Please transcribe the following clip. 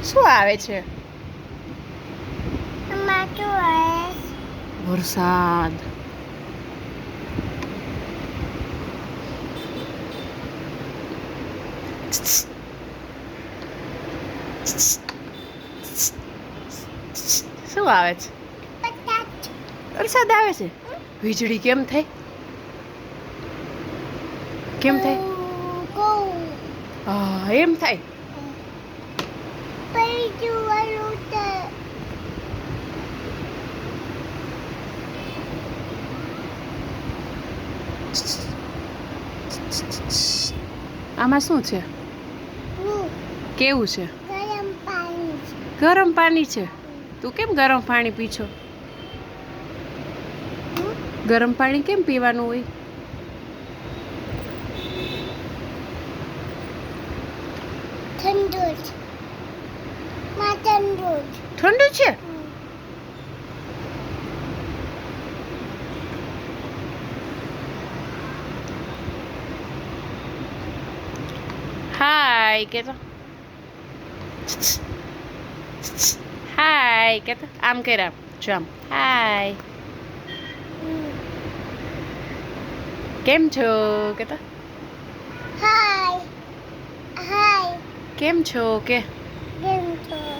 શું આવે છે? ટમાટો આવે. વરસાદ. શું આવે છે? બટાટ. વરસાદ આવે છે. વીજળી કેમ થઈ? કેમ થાય? ગો. હા એમ થાય. પૈજુ વાળું છે. આમાં શું છે? હું કેવું છે? ગરમ પાણી છે. ગરમ પાણી છે. તું કેમ ગરમ પાણી પી છો? ગરમ પાણી કેમ પીવાનું હોય? ઠંડુ છે. માં ઠંડુ છે. ઠંડુ છે. હાય કે તો. હાય કે તો. આમ કર આમ. જો આમ. હાય. કેમ છો કે તો. હાય. હાય. કેમ છો કે. કેમ છો?